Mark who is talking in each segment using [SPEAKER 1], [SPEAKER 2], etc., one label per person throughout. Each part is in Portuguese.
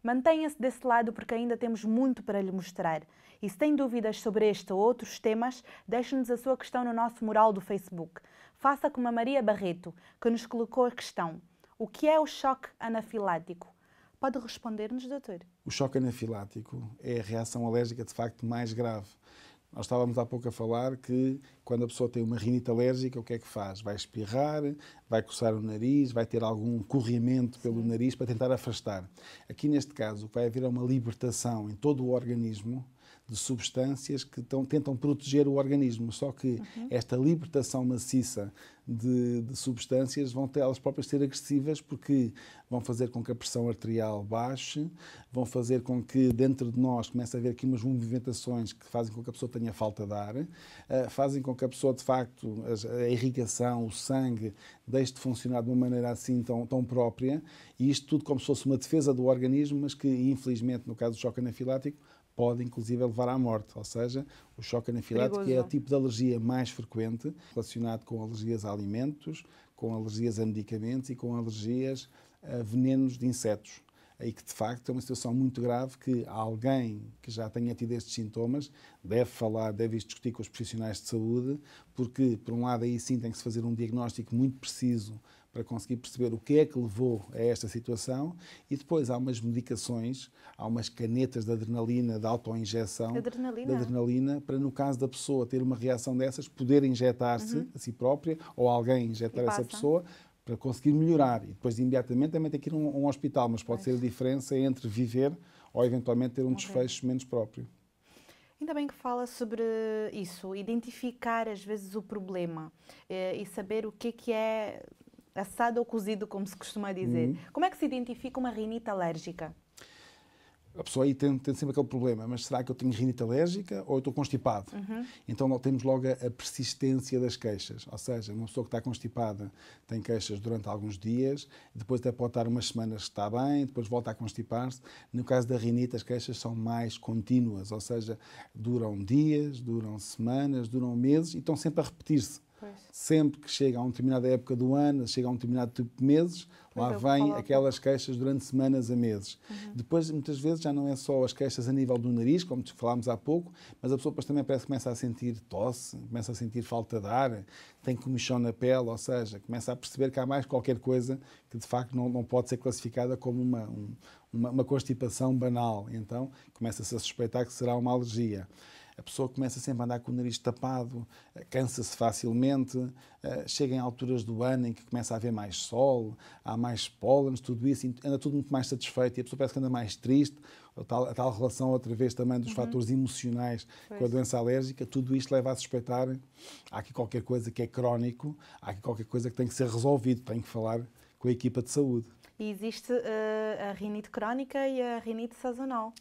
[SPEAKER 1] Mantenha-se desse lado porque ainda temos muito para lhe mostrar. E se tem dúvidas sobre este ou outros temas, deixe-nos a sua questão no nosso mural do Facebook. Faça como a Maria Barreto, que nos colocou a questão: o que é o choque anafilático? Pode responder-nos, doutor?
[SPEAKER 2] O choque anafilático é a reação alérgica de facto mais grave. Nós estávamos há pouco a falar que quando a pessoa tem uma rinite alérgica, o que é que faz? Vai espirrar, vai coçar o nariz, vai ter algum corrimento pelo nariz para tentar afastar. Aqui neste caso, vai haver uma libertação em todo o organismo de substâncias que tentam proteger o organismo, só que esta libertação maciça de substâncias vão elas próprias ser agressivas porque vão fazer com que a pressão arterial baixe, vão fazer com que dentro de nós comece a haver aqui umas movimentações que fazem com que a pessoa tenha falta de ar, fazem com que a pessoa, de facto, a irrigação, o sangue, deixe de funcionar de uma maneira assim tão própria, e isto tudo como se fosse uma defesa do organismo, mas que, infelizmente, no caso do choque anafilático, pode inclusive levar à morte, ou seja, o choque anafilático é o tipo de alergia mais frequente, relacionado com alergias a alimentos, com alergias a medicamentos e com alergias a venenos de insetos. Aí que de facto é uma situação muito grave que alguém que já tenha tido estes sintomas deve falar, deve discutir com os profissionais de saúde, porque por um lado aí sim tem que se fazer um diagnóstico muito preciso para conseguir perceber o que é que levou a esta situação, e depois há umas medicações, há umas canetas de adrenalina, de autoinjeção, de adrenalina, para no caso da pessoa ter uma reação dessas, poder injetar-se a si própria, ou alguém injetar essa pessoa, para conseguir melhorar. E depois imediatamente também tem que ir a um hospital, mas pode ser a diferença entre viver ou eventualmente ter um desfecho menos próprio.
[SPEAKER 1] Ainda bem que fala sobre isso, identificar às vezes o problema e saber o que é assado ou cozido, como se costuma dizer. Como é que se identifica uma rinite alérgica?
[SPEAKER 2] A pessoa aí tem sempre aquele problema, mas será que eu tenho rinite alérgica ou eu estou constipado? Então temos logo a persistência das queixas, ou seja, uma pessoa que está constipada tem queixas durante alguns dias, depois até pode estar umas semanas que está bem, depois volta a constipar-se. No caso da rinite, as queixas são mais contínuas, ou seja, duram dias, duram semanas, duram meses e estão sempre a repetir-se. Sempre que chega a uma determinada época do ano, chega a um determinado tipo de meses, lá vêm aquelas queixas durante semanas a meses. Depois, muitas vezes, já não é só as queixas a nível do nariz, como falámos há pouco, mas a pessoa depois também parece que começa a sentir tosse, começa a sentir falta de ar, tem comichão na pele, ou seja, começa a perceber que há mais qualquer coisa que, de facto, não pode ser classificada como uma constipação banal. Então, começa-se a suspeitar que será uma alergia. A pessoa começa sempre a andar com o nariz tapado, cansa-se facilmente, chega em alturas do ano em que começa a haver mais sol, há mais pólenes, tudo isso, anda tudo muito mais satisfeito e a pessoa parece que anda mais triste. A tal relação, outra vez, também dos fatores emocionais com a doença alérgica, tudo isto leva a suspeitar há aqui qualquer coisa que é crónico, há aqui qualquer coisa que tem que ser resolvido, tem que falar com a equipa de saúde.
[SPEAKER 1] E existe a rinite crónica e a rinite sazonal.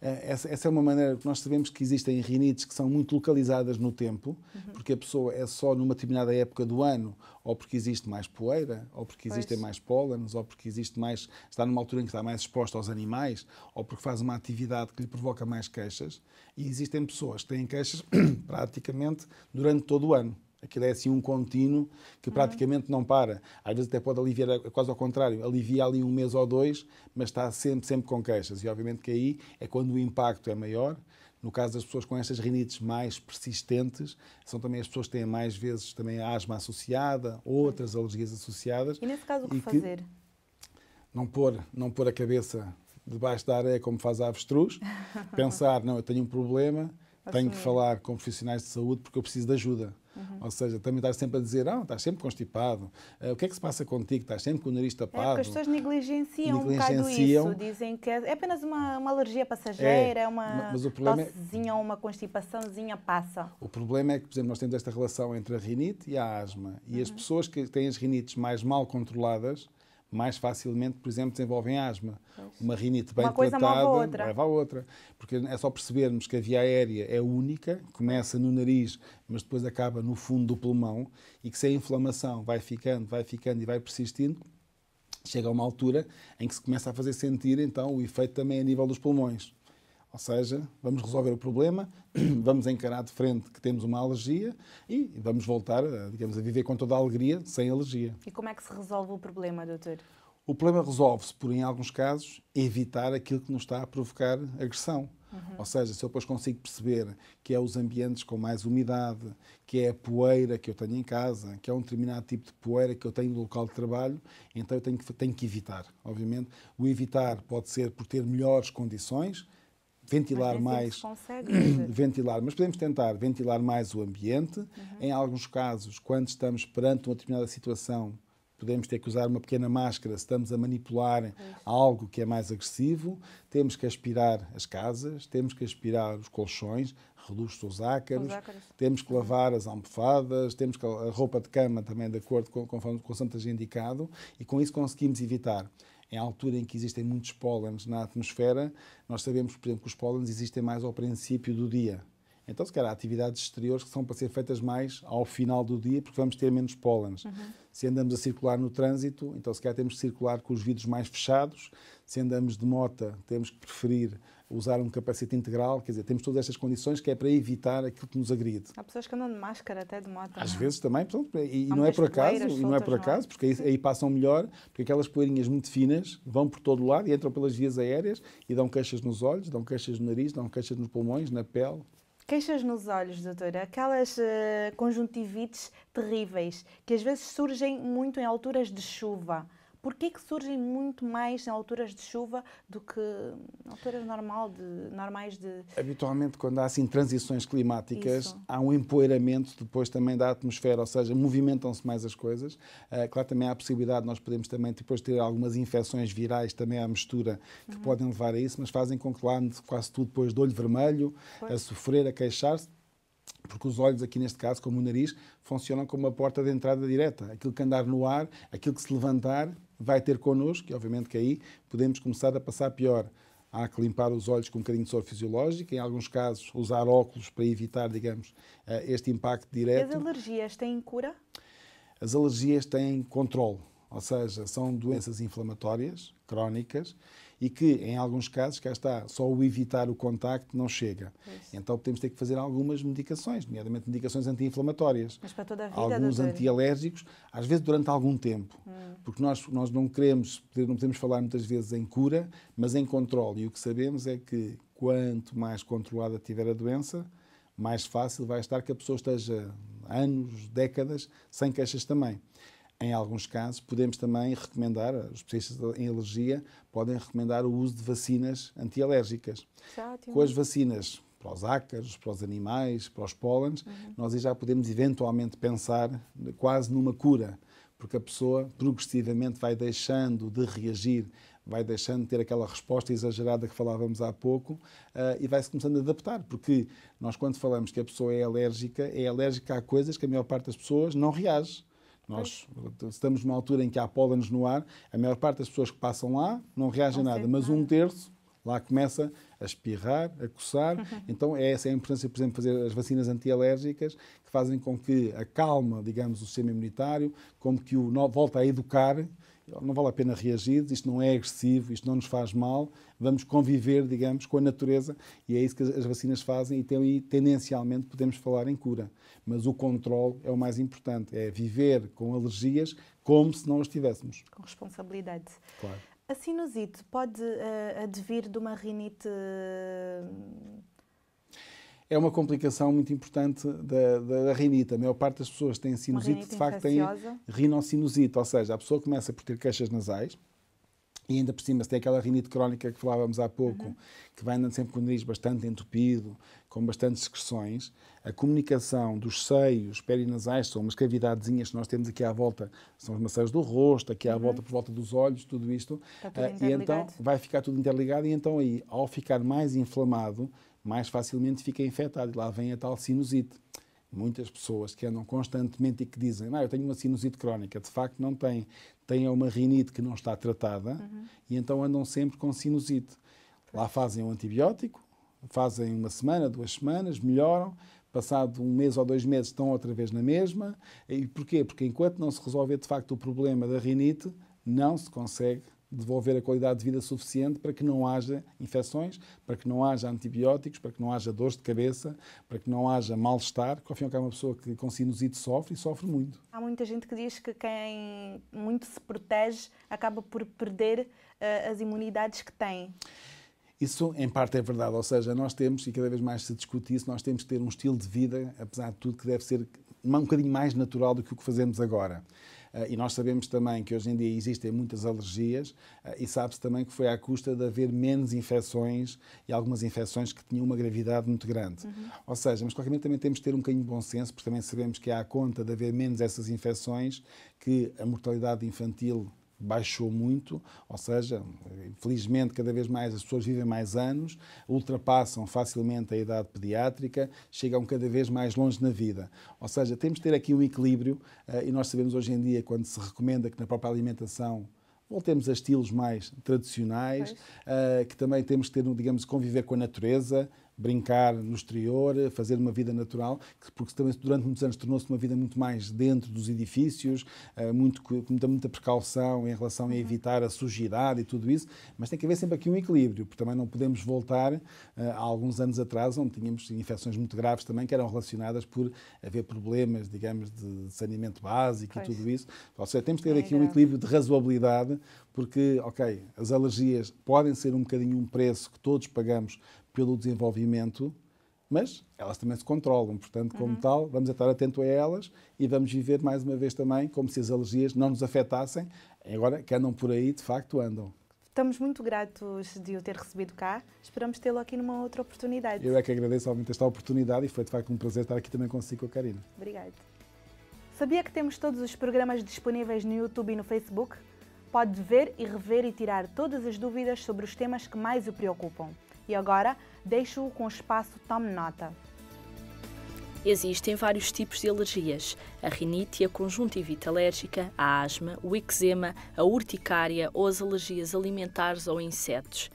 [SPEAKER 2] Essa é uma maneira que nós sabemos que existem rinites que são muito localizadas no tempo, porque a pessoa é só numa determinada época do ano, ou porque existe mais poeira, ou porque existem mais pólenes, ou porque está numa altura em que está mais exposta aos animais, ou porque faz uma atividade que lhe provoca mais queixas. E existem pessoas que têm queixas praticamente durante todo o ano. Aquilo é assim um contínuo que praticamente não para. Às vezes até pode aliviar, quase ao contrário, alivia ali um mês ou dois, mas está sempre com queixas. E obviamente que aí é quando o impacto é maior. No caso das pessoas com estas rinites mais persistentes, são também as pessoas que têm mais vezes também a asma associada, outras alergias associadas.
[SPEAKER 1] E nesse caso o que fazer?
[SPEAKER 2] Não pôr a cabeça debaixo da areia como faz a avestruz, pensar, não, eu tenho um problema, tenho que falar com profissionais de saúde porque eu preciso de ajuda. Ou seja, também estás sempre a dizer, estás sempre constipado, o que é que se passa contigo? Estás sempre com o nariz tapado.
[SPEAKER 1] Porque as pessoas negligenciam um bocado isso, dizem que é apenas uma alergia passageira, é uma tossezinha ou uma constipaçãozinha passa.
[SPEAKER 2] O problema é que, por exemplo, nós temos esta relação entre a rinite e a asma, e as pessoas que têm as rinites mais mal controladas, mais facilmente, por exemplo, desenvolvem asma. Uma rinite bem tratada leva a outra. Porque é só percebermos que a via aérea é única, começa no nariz, mas depois acaba no fundo do pulmão, e que se a inflamação vai ficando e vai persistindo, chega a uma altura em que se começa a fazer sentir, então, o efeito também a nível dos pulmões. Ou seja, vamos resolver o problema, vamos encarar de frente que temos uma alergia e vamos voltar, digamos, a viver com toda a alegria, sem alergia.
[SPEAKER 1] E como é que se resolve o problema, doutor?
[SPEAKER 2] O problema resolve-se por, em alguns casos, evitar aquilo que nos está a provocar agressão. Ou seja, se eu depois consigo perceber que é os ambientes com mais umidade, que é a poeira que eu tenho em casa, que é um determinado tipo de poeira que eu tenho no local de trabalho, então eu tenho que evitar. Obviamente, o evitar pode ser por ter melhores condições, ventilar mais, ventilar, mas podemos tentar ventilar mais o ambiente. Em alguns casos, quando estamos perante uma determinada situação, podemos ter que usar uma pequena máscara se estamos a manipular algo que é mais agressivo. Temos que aspirar as casas, temos que aspirar os colchões, reduz os ácaros, temos que lavar as almofadas, temos que a roupa de cama também de acordo com o Santo indicado, e com isso conseguimos evitar. Em altura em que existem muitos pólenes na atmosfera, nós sabemos, por exemplo, que os pólenes existem mais ao princípio do dia. Então, se calhar, há atividades exteriores que são para ser feitas mais ao final do dia, porque vamos ter menos pólenes. Se andamos a circular no trânsito, então, se calhar, temos que circular com os vidros mais fechados. Se andamos de moto, temos que preferir usar um capacete integral. Quer dizer, temos todas estas condições que é para evitar aquilo que nos agride.
[SPEAKER 1] Há pessoas que andam de máscara até de moto.
[SPEAKER 2] Às vezes também, portanto, e não é por acaso, porque aí passam melhor, porque aquelas poeirinhas muito finas vão por todo lado e entram pelas vias aéreas e dão queixas nos olhos, dão queixas no nariz, dão queixas nos pulmões, na pele.
[SPEAKER 1] Queixas nos olhos, doutora, aquelas conjuntivites terríveis que às vezes surgem muito em alturas de chuva. Porquê que surgem muito mais em alturas de chuva do que em alturas normais de...
[SPEAKER 2] Habitualmente, quando há assim transições climáticas, há um empoeiramento depois também da atmosfera, ou seja, movimentam-se mais as coisas. Claro, também há a possibilidade, nós podemos também depois ter algumas infecções virais também à mistura que podem levar a isso, mas fazem com que lá ande quase tudo depois de olho vermelho, a sofrer, a queixar-se. Porque os olhos, aqui neste caso, como o nariz, funcionam como uma porta de entrada direta. Aquilo que andar no ar, aquilo que se levantar, vai ter connosco, e obviamente que aí podemos começar a passar pior. Há que limpar os olhos com um bocadinho de soro fisiológico, em alguns casos usar óculos para evitar, digamos, este impacto direto.
[SPEAKER 1] As alergias têm cura?
[SPEAKER 2] As alergias têm controle, ou seja, são doenças inflamatórias, crónicas, e que, em alguns casos, cá está, só o evitar o contacto não chega. Então temos de ter que fazer algumas medicações, nomeadamente medicações anti-inflamatórias.
[SPEAKER 1] Mas para toda a vida,
[SPEAKER 2] alguns
[SPEAKER 1] doutor?
[SPEAKER 2] Antialérgicos, às vezes durante algum tempo. Porque nós não podemos falar muitas vezes em cura, mas em controle. E o que sabemos é que quanto mais controlada tiver a doença, mais fácil vai estar que a pessoa esteja anos, décadas, sem queixas também. Em alguns casos, podemos também recomendar, os especialistas em alergia podem recomendar o uso de vacinas antialérgicas. Com as vacinas para os ácaros, para os animais, para os pólenes, nós já podemos eventualmente pensar quase numa cura, porque a pessoa progressivamente vai deixando de reagir, vai deixando de ter aquela resposta exagerada que falávamos há pouco e vai-se começando a adaptar, porque nós quando falamos que a pessoa é alérgica a coisas que a maior parte das pessoas não reage. Nós estamos numa altura em que há pólenes no ar, a maior parte das pessoas que passam lá não reagem a nada, mas um terço lá começa a espirrar, a coçar. Então essa é a importância, por exemplo, de fazer as vacinas antialérgicas, que fazem com que acalma, digamos, o sistema imunitário, como que o volta a educar. Não vale a pena reagir, isto não é agressivo, isto não nos faz mal, vamos conviver, digamos, com a natureza, e é isso que as vacinas fazem, e então, tendencialmente podemos falar em cura. Mas o controle é o mais importante, é viver com alergias como se não as tivéssemos.
[SPEAKER 1] Com responsabilidade.
[SPEAKER 2] Claro.
[SPEAKER 1] A sinusite pode advir de uma rinite?
[SPEAKER 2] É uma complicação muito importante da rinite. A maior parte das pessoas que têm sinusite, de facto, tem rinocinusite, ou seja, a pessoa começa por ter queixas nasais e ainda por cima se tem aquela rinite crónica que falávamos há pouco, que vai andando sempre com o nariz bastante entupido, com bastantes secreções. A comunicação dos seios perinasais, são umas cavidadezinhas que nós temos aqui à volta, são os maceios do rosto, aqui à volta, por volta dos olhos, tudo isto. E então vai ficar tudo interligado e então aí, ao ficar mais inflamado, mais facilmente fica infectado e lá vem a tal sinusite. Muitas pessoas que andam constantemente e que dizem eu tenho uma sinusite crónica, de facto não têm. Têm uma rinite que não está tratada e então andam sempre com sinusite. Lá fazem um antibiótico, fazem uma semana, 2 semanas, melhoram, passado 1 mês ou 2 meses estão outra vez na mesma. E porquê? Porque enquanto não se resolver de facto o problema da rinite, não se consegue devolver a qualidade de vida suficiente para que não haja infecções, para que não haja antibióticos, para que não haja dores de cabeça, para que não haja mal-estar, porque ao fim e ao cabo uma pessoa que com sinusite sofre e sofre muito.
[SPEAKER 1] Há muita gente que diz que quem muito se protege acaba por perder as imunidades que tem.
[SPEAKER 2] Isso, em parte, é verdade. Ou seja, nós temos, e cada vez mais se discute isso, nós temos que ter um estilo de vida, apesar de tudo, que deve ser um bocadinho mais natural do que o que fazemos agora. E nós sabemos também que hoje em dia existem muitas alergias e sabe-se também que foi à custa de haver menos infecções e algumas infecções que tinham uma gravidade muito grande. Ou seja, mas qualquer também temos que ter um bocadinho de bom senso, porque também sabemos que à conta de haver menos essas infecções, que a mortalidade infantil baixou muito, ou seja, infelizmente cada vez mais as pessoas vivem mais anos, ultrapassam facilmente a idade pediátrica, chegam cada vez mais longe na vida. Ou seja, temos de ter aqui um equilíbrio e nós sabemos hoje em dia, quando se recomenda que na própria alimentação voltemos a estilos mais tradicionais, que também temos que ter, digamos, conviver com a natureza, brincar no exterior, fazer uma vida natural, porque também durante muitos anos tornou-se uma vida muito mais dentro dos edifícios, muita precaução em relação a evitar a sujidade e tudo isso, mas tem que haver sempre aqui um equilíbrio, porque também não podemos voltar há alguns anos atrás, onde tínhamos infecções muito graves também, que eram relacionadas por haver problemas, digamos, de saneamento básico e tudo isso. Ou seja, temos que ter aqui um equilíbrio de razoabilidade, porque, ok, as alergias podem ser um bocadinho um preço que todos pagamos pelo desenvolvimento, mas elas também se controlam. Portanto, como tal, vamos estar atentos a elas e vamos viver mais uma vez também como se as alergias não nos afetassem. Agora, que andam por aí, de facto andam.
[SPEAKER 1] Estamos muito gratos de o ter recebido cá. Esperamos tê-lo aqui numa outra oportunidade.
[SPEAKER 2] Eu é que agradeço realmente esta oportunidade e foi de facto um prazer estar aqui também consigo com a Karina.
[SPEAKER 1] Obrigada. Sabia que temos todos os programas disponíveis no YouTube e no Facebook? Pode ver e rever e tirar todas as dúvidas sobre os temas que mais o preocupam. E agora, deixo-o com o espaço Tome Nota.
[SPEAKER 3] Existem vários tipos de alergias: a rinite, a conjuntivite alérgica, a asma, o eczema, a urticária ou as alergias alimentares ou insetos.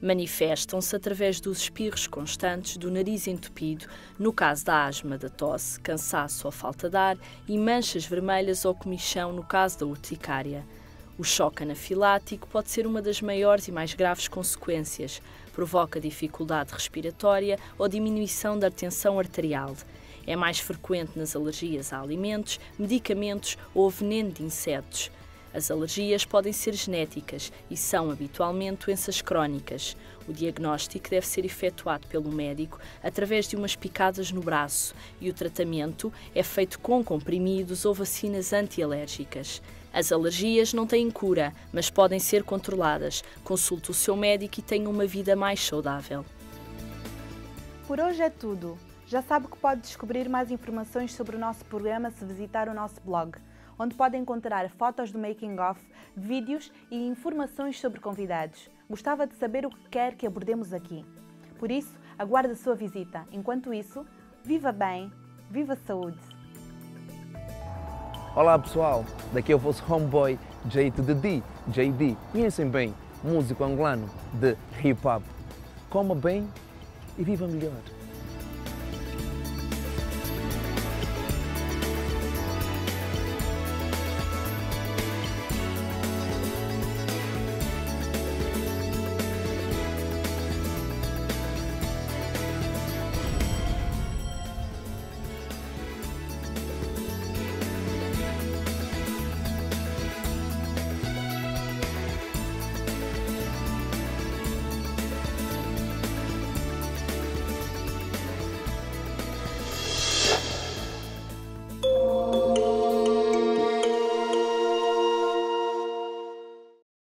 [SPEAKER 3] Manifestam-se através dos espirros constantes, do nariz entupido, no caso da asma, da tosse, cansaço ou falta de ar, e manchas vermelhas ou comichão no caso da urticária. O choque anafilático pode ser uma das maiores e mais graves consequências. Provoca dificuldade respiratória ou diminuição da tensão arterial. É mais frequente nas alergias a alimentos, medicamentos ou veneno de insetos. As alergias podem ser genéticas e são habitualmente doenças crónicas. O diagnóstico deve ser efetuado pelo médico através de umas picadas no braço e o tratamento é feito com comprimidos ou vacinas antialérgicas. As alergias não têm cura, mas podem ser controladas. Consulte o seu médico e tenha uma vida mais saudável.
[SPEAKER 1] Por hoje é tudo. Já sabe que pode descobrir mais informações sobre o nosso programa se visitar o nosso blog, onde pode encontrar fotos do making of, vídeos e informações sobre convidados. Gostava de saber o que quer que abordemos aqui. Por isso, aguarde a sua visita. Enquanto isso, viva bem, viva saúde!
[SPEAKER 4] Olá pessoal, daqui é o vosso homeboy J to the D, JD. Conhecem bem, músico angolano de hip hop. Coma bem e viva melhor.